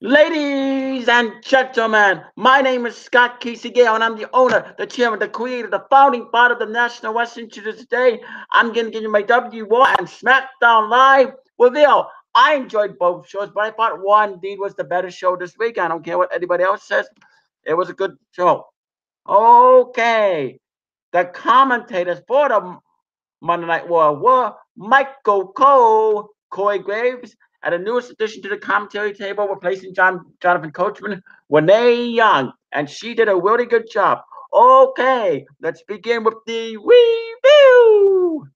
Ladies and gentlemen, my name is Scott Casey Gale, and I'm the owner, the chairman, the creator, the founding father of the National Wrestling to today. I'm going to give you my W Raw and Smackdown Live reveal. I enjoyed both shows, but I thought Raw indeed was the better show this week. I don't care what anybody else says. It was a good show. Okay. The commentators for the Monday Night Raw were Michael Cole, Corey Graves, and the newest addition to the commentary table, replacing Jonathan Coachman, Renee Young, and she did a really good job. Okay, let's begin with the review.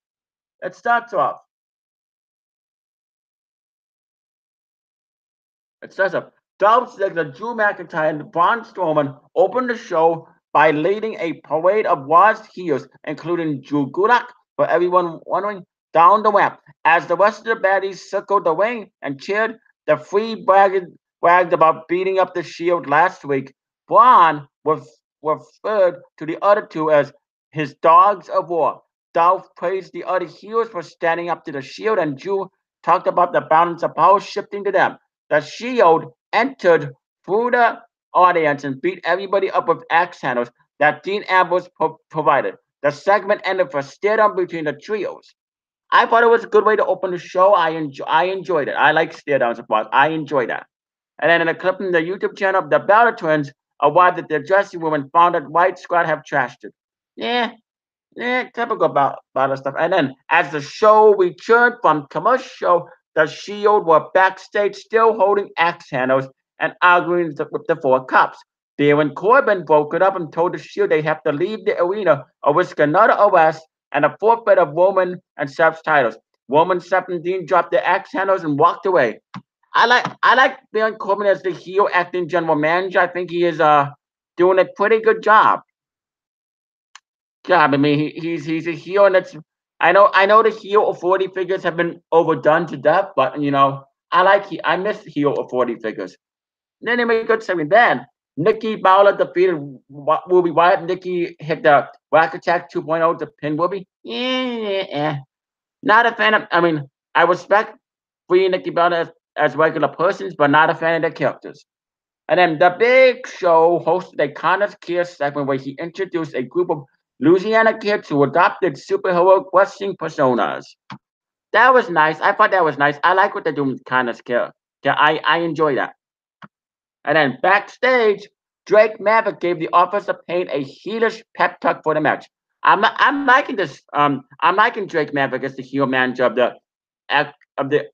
Let's start off. It says Dolph Ziggler, Drew McIntyre, and Braun Strowman opened the show by leading a parade of Raw's heels, including Drew Gulak, for everyone wondering, down the ramp. As the rest of the baddies circled the ring and cheered, the Free bragged about beating up the Shield last week. Braun was referred to the other two as his dogs of war. Dolph praised the other heels for standing up to the Shield, and Drew talked about the balance of power shifting to them. The Shield entered through the audience and beat everybody up with axe handles that Dean Ambrose provided. The segment ended for stare down between the trios. I thought it was a good way to open the show. I enjoyed it. I like stare downs applause. I enjoyed that. And then in a clip from the YouTube channel, the Bella twins arrived at their dressing room and found that White Squad have trashed it. Yeah, yeah, typical about stuff. And then as the show returned from commercial, the Shield were backstage still holding axe handles and arguing with the four cops. Baron Corbin broke it up and told the Shield they have to leave the arena or risk another arrest and a forfeit of Roman and Seth's titles. Roman, Seth, and Dean dropped their axe handles and walked away. I like Baron Corbin as the heel acting general manager. I think he is doing a pretty good job. I mean, he's a heel, and it's I know the heel authority figures have been overdone to death, but I miss heel authority figures. Then they make good segment. Then Nikki Bowler defeated Ruby Wyatt. Nikki hit the Whack Attack 2.0 to pin Ruby. Yeah. Not a fan of. I mean, I respect free Nikki Bowler as regular persons, but not a fan of their characters. And then the Big Show hosted a Connor's Care segment where he introduced a group of Louisiana kids who adopted superhero wrestling personas. That was nice. I thought that was nice. I like what they're doing with Connor's Care. Yeah, I enjoy that. And then backstage, Drake Maverick gave the Office of Pain a heelish pep talk for the match. I'm liking this. I'm liking Drake Maverick as the heel manager of the of the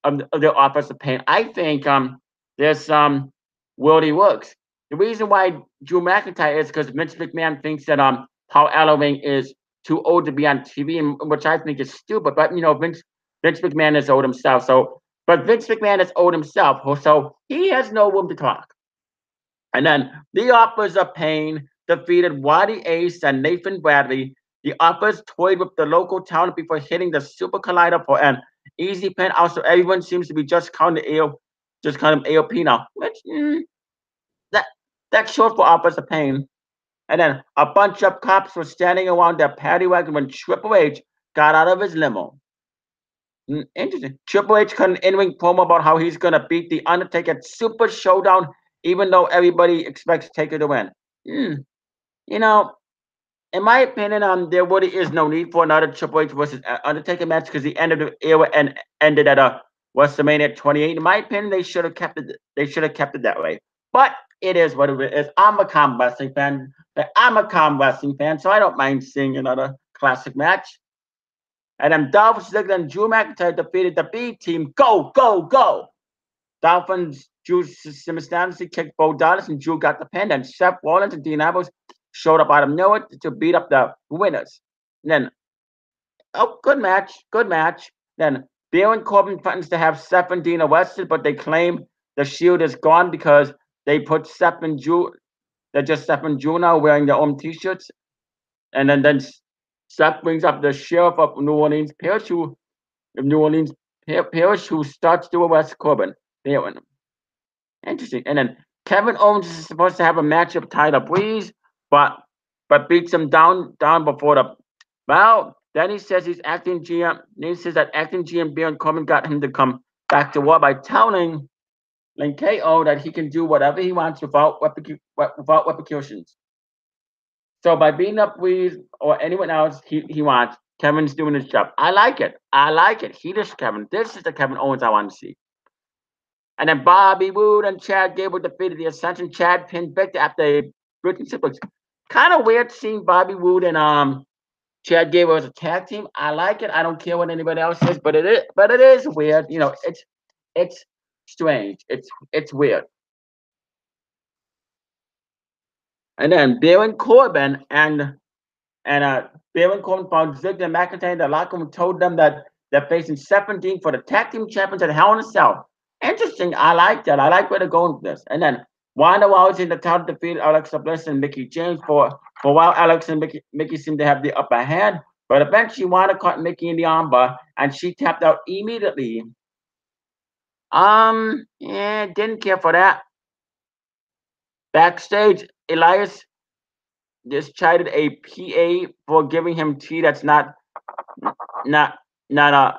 of the Office of Pain. I think there's some worldy works. The reason why Drew McIntyre is because Vince McMahon thinks that Paul Ellering is too old to be on TV, and which I think is stupid. But Vince McMahon is old himself, but Vince McMahon is old himself, so he has no room to talk. And then the Offers of Pain defeated Waddy Ace and Nathan Bradley. The Offers toyed with the local talent before hitting the Super Collider for an easy pin. Also, everyone seems to be just calling him AOP now, which that that's short for Offers of Pain. And then a bunch of cops were standing around their paddy wagon when Triple H got out of his limo. Interesting. Triple H cut an in-ring promo about how he's gonna beat the Undertaker at Super Showdown, even though everybody expects Taker to win. Hmm. You know, in my opinion, there really is no need for another Triple H versus Undertaker match because the end of the era ended at a WrestleMania 28. In my opinion, they should have kept it. They should have kept it that way. But it is what it is. I'm a calm wrestling fan. So I don't mind seeing another classic match. And then Dolph Ziggler and Drew McIntyre defeated the B team. Go, go, go! Dolph and Drew simultaneously kicked Bo Dallas, and Drew got the pin. And Seth Rollins and Dean Ambrose showed up out of nowhere to beat up the winners. And then, good match, good match. Then Baron Corbin threatens to have Seth and Dean arrested, but they claim the Shield is gone because they put Seth and Drew. They're just Seth and Drew now wearing their own T-shirts. And then Seth brings up the sheriff of New Orleans, Parrish, who starts to arrest Corbin. Baron. Interesting. And then Kevin Owens is supposed to have a match with Tyler Breeze, but beats him down before the. Well, then he says he's acting GM. Then he says that acting GM Baron Corbin got him to come back to Raw by telling and KO that he can do whatever he wants without repercussions. So by beating up Reeves or anyone else he wants, Kevin's doing his job. I like it. I like it. He is Kevin. This is the Kevin Owens I want to see. And then Bobby Roode and Chad Gable defeated the Ascension. Chad pinned Victor after a Britain suplex. Kind of weird seeing Bobby Roode and Chad Gable as a tag team. I like it. I don't care what anybody else says, but it is weird. You know, it's strange. It's weird. And then Baron Corbin and Baron Corbin found Ziggler and McIntyre in the locker room, told them that they're facing 17 for the tag team champions at Hell in a Cell. Interesting. I like that. I like where they're going with this. And then Wanda Rousey in the title defeated Alexa Bliss and Mickey James for a while. Alex and Mickey seemed to have the upper hand, but eventually Wanda caught Mickey in the armbar and she tapped out immediately. Yeah, didn't care for that. Backstage, Elias just chided a PA for giving him tea that's not Tamoyo,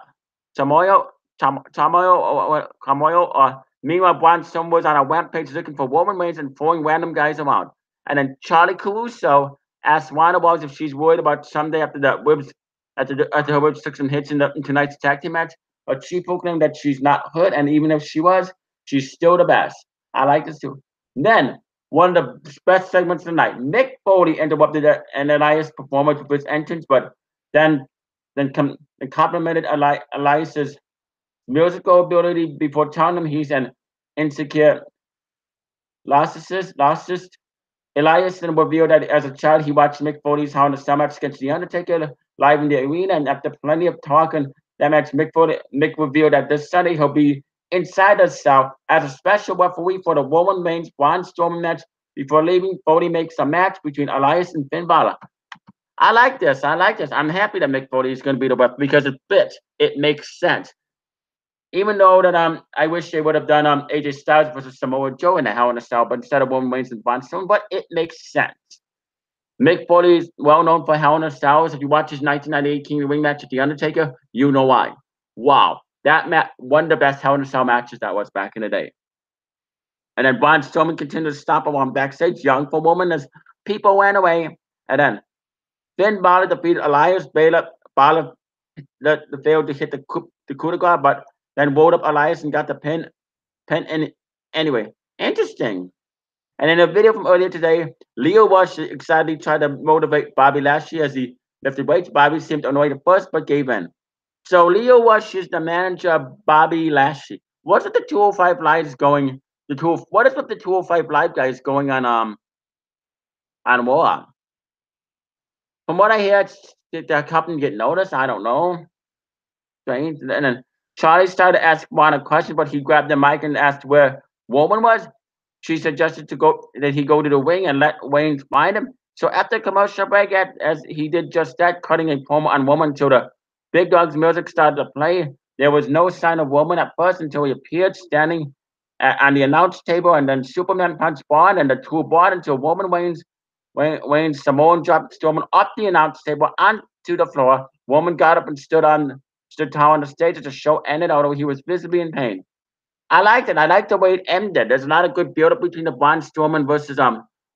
Camoyo, or meanwhile Braun Strowman was on a rampage looking for Roman Reigns and throwing random guys around. And then Charlie Caruso asked Wanda Walls if she's worried about someday after her ribs took some hits in tonight's tag team match, but she proclaimed that she's not hurt, and even if she was, she's still the best. I like this too. And then one of the best segments of the night, Mick Foley interrupted an Elias performance with his entrance, but then complimented Elias's musical ability before telling him he's an insecure narcissist. Elias then revealed that as a child he watched Mick Foley's Hell in a Cell match against The Undertaker live in the arena, and after plenty of talking that match, Mick revealed that this Sunday he'll be inside the cell as a special referee for the Roman Reigns Braun Strowman match. Before leaving, Foley makes a match between Elias and Finn Balor. I like this. I'm happy that Mick Foley is going to be the ref because it fits. It makes sense. Even though that I wish they would have done AJ Styles versus Samoa Joe in the Hell in a Cell, but instead of Roman Reigns and Braun Strowman, but it makes sense. Mick Foley is well known for Hell in a Cell. If you watch his 1998 King of the Ring match with The Undertaker, you know why. Wow, that match, one of the best Hell in a Cell matches that was back in the day. And then Braun Strowman continued to stomp around backstage, young for woman, as people ran away. And then Finn Balor defeated Elias. Balor failed to hit the coup de grace, but then rolled up Elias and got the pin. And anyway, interesting. And in a video from earlier today, Leo Rush excitedly tried to motivate Bobby Lashley as he lifted weights. Bobby seemed annoyed at first, but gave in. So Leo Rush is the manager of Bobby Lashley. What's with the 205 Lives going? What is with the 205 Live guys going on Raw? From what I hear, did the company get noticed? I don't know. Strange. And then Charlie started to ask Juan a question, but he grabbed the mic and asked where Roman was. She suggested that he go to the ring and let Wayne find him. So after commercial break, as he did just that, cutting a promo on Roman until the Big Dog's music started to play, there was no sign of Roman at first until he appeared standing on the announce table, and then Superman punched Braun, and the two bought until Roman Wayne's Samoan dropped Strowman off the announce table onto the floor. Roman got up and stood tall on the stage as the show ended, although he was visibly in pain. I liked it. I liked the way it ended. There's not a good build up between the Braun Strowman versus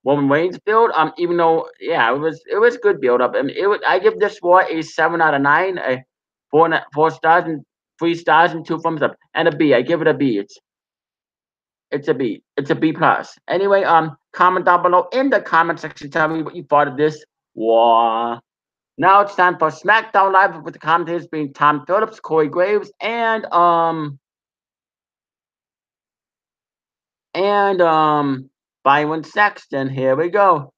Roman Reigns build. Even though it was good build up. I mean, I give this war a 7 out of 9, a 4 stars and 3 stars and 2 thumbs up, and a B. I give it a B. It's a B. It's a B plus. Anyway, comment down below in the comment section. Tell me what you thought of this war. Now it's time for SmackDown Live with the commentators being Tom Phillips, Corey Graves, and Byron Saxton. Here we go.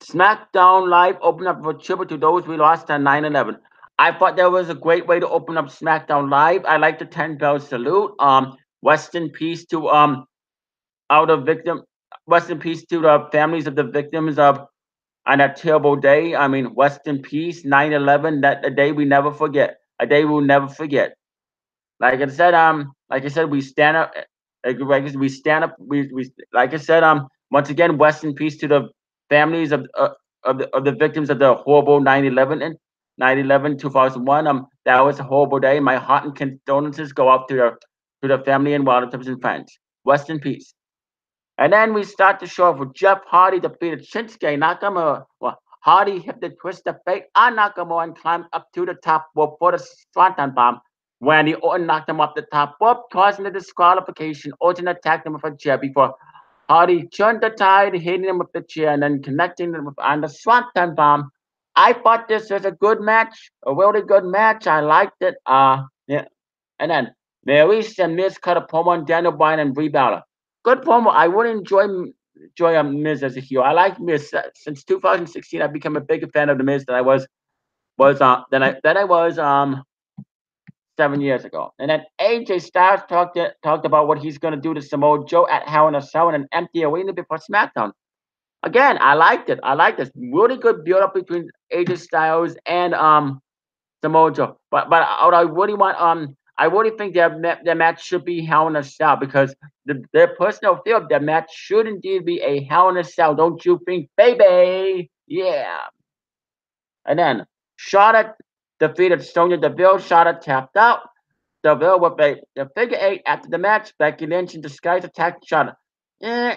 SmackDown Live opened up for tribute to those we lost on 9/11. I thought that was a great way to open up SmackDown Live. I like the 10-bell salute. Rest in peace to Rest in peace to the families of the victims of on that terrible day. I mean, rest in peace, 9/11. That a day we never forget. A day we'll never forget. Like I said, we stand up. We stand up. We like I said, once again, rest in peace to the families of the victims of the horrible 9/11 9/11, 2001. That was a horrible day. My heart and condolences go out to the family and relatives and friends. Rest in peace. And then we start the show off with Jeff Hardy defeated Shinsuke Nakamura. Well, Hardy hit the twist of fate on Nakamura and climbed up to the top rope for the Swanton Bomb. Randy Orton knocked him off the top rope, causing the disqualification. Orton attacked him with a chair before Hardy turned the tide, hitting him with the chair and then connecting him on the Swanton Bomb. I thought this was a good match, a really good match. I liked it. Yeah. And then Maurice and Miz cut a promo on Daniel Bryan and Brie Balor. Good promo. I would enjoy Miz as a heel. I like Miz since 2016. I've become a bigger fan of the Miz than I was 7 years ago. And then AJ Styles talked about what he's going to do to Samoa Joe at Hell in a Cell in an empty arena before SmackDown. Again, I liked it. I liked this really good build up between AJ Styles and Samoa Joe. But what I really want I really think their match should be Hell in a Cell because their personal feel of their match should indeed be a Hell in a Cell. Don't you think, baby? Yeah. And then Charlotte defeated Sonya Deville. Charlotte tapped out. Deville with a figure eight after the match. Becky Lynch in disguise attacked Charlotte.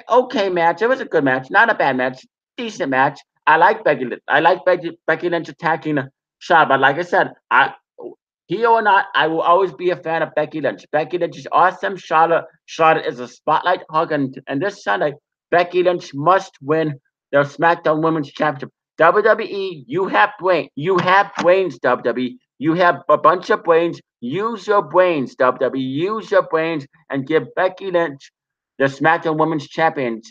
Okay match. It was a good match. Not a bad match. Decent match. I like Becky Lynch. I like Becky Lynch attacking Charlotte. But like I said, here or not, I will always be a fan of Becky Lynch. Becky Lynch is awesome. Charlotte is a spotlight hog. And this Sunday, Becky Lynch must win the SmackDown Women's Championship. WWE, you have brains. You have brains, WWE. You have a bunch of brains. Use your brains, WWE. Use your brains and give Becky Lynch the SmackDown Women's Champion.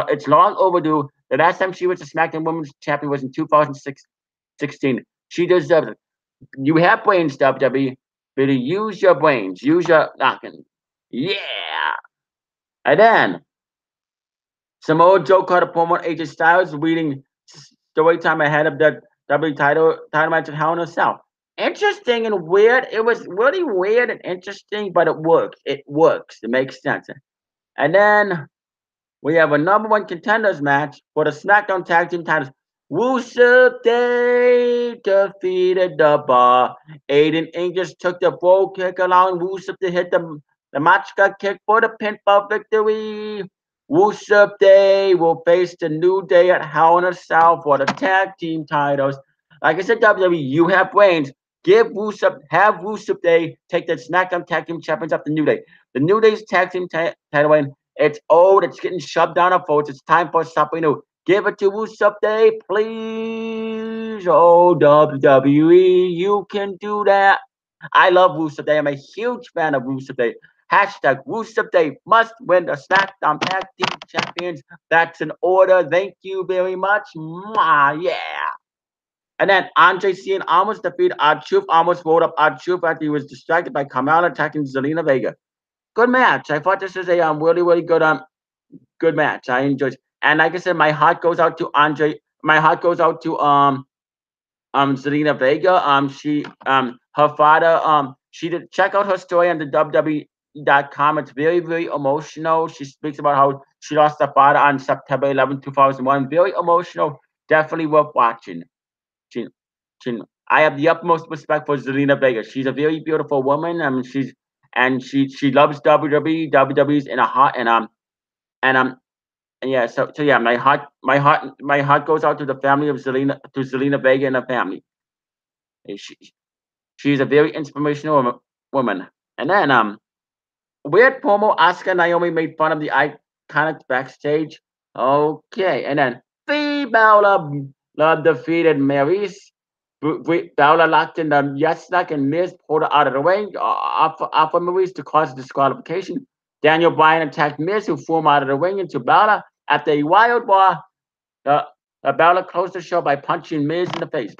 It's long overdue. The last time she was the SmackDown Women's Champion was in 2016. She deserves it. You have brains, WWE. Better use your brains. Use your knocking. Yeah. And then Samoa Joe cut a promo on AJ Styles, reading story time ahead of the WWE title match at Hell in a Cell. Interesting and weird. It was really weird and interesting, but it works. It works. It makes sense. And then we have a number one contenders match for the SmackDown Tag Team titles. Rusev Day defeated the Bar. Aiden English took the bro kick, allowing Rusev to hit the Machka kick for the pinfall victory. Rusev Day will face the New Day at Hell in a Cell for the tag team titles. Like I said, WWE, you have brains. Have Rusev Day take the SmackDown Tag Team Champions off the New Day. The New Day's tag team title win. It's old. It's getting shoved down our throats. It's time for something new. Give it to Rusev Day, please. Oh, WWE, you can do that. I love Rusev Day. I'm a huge fan of Rusev Day. Hashtag Rusev Day must win the SmackDown Tag Team Champions. That's an order. Thank you very much. Mwah, yeah. And then Andre Cien almost defeated R-Truth, almost rolled up R-Truth after he was distracted by Carmella attacking Zelina Vega. Good match. I thought this was a really, really good match. I enjoyed it. And like I said, my heart goes out to Andre. My heart goes out to Zelina Vega. Her father, she did check out her story on the WWE.com. It's very, very emotional. She speaks about how she lost her father on September 11, 2001. Very emotional. Definitely worth watching. I have the utmost respect for Zelina Vega. She's a very beautiful woman. She loves WWE. WWE's in her heart, and yeah. So yeah, my heart goes out to the family of Zelina Vega and her family. She's a very inspirational woman. And then weird promo. Asuka and Naomi made fun of the Iconics backstage. Okay, and then Balor defeated Maryse. Balor locked in the yes lock and Miz pulled her out of the ring off of Maryse to cause disqualification. Daniel Bryan attacked Miz, who threw him out of the ring into Balor. After a wild war, Balor closed the show by punching Miz in the face.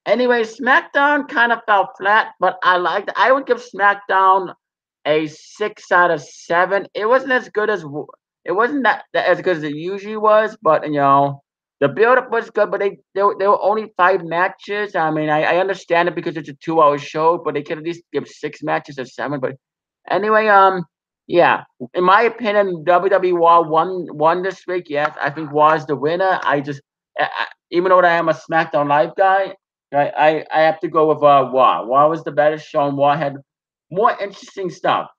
Anyway, SmackDown kind of fell flat, but I would give SmackDown a 6 out of 7. It wasn't as good as as good as it usually was, but the build-up was good, but there were only 5 matches. I mean, I understand it because it's a 2-hour show, but they could at least give 6 matches or 7. But anyway, yeah, in my opinion, WWE Raw won this week. Yes, I think Raw is the winner. Even though I am a SmackDown Live guy, I have to go with War. War was the better show, and War had more interesting stuff.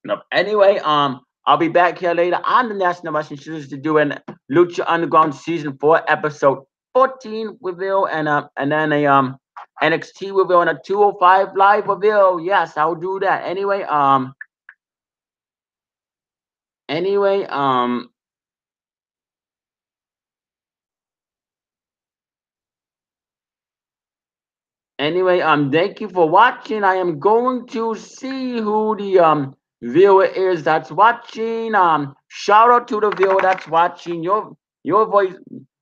No. Anyway, I'll be back here later on the National Wrestling Shooters to do an Lucha Underground Season 4 episode 14 reveal and then a NXT reveal and a 205 live reveal. Yes, I'll do that. Anyway, thank you for watching. I am going to see who the viewer is that's watching. Shout out to the viewer that's watching. Your voice,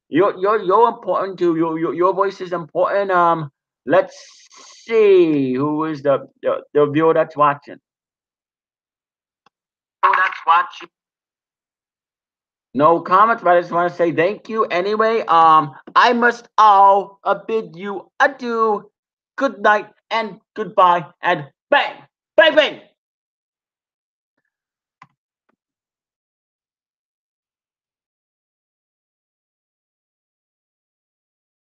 you're important too. Your voice is important. Let's see who is the viewer that's watching. That's watching. No comments, but I just want to say thank you. Anyway, I must all bid you adieu, good night, and goodbye, and bang, bang, bang.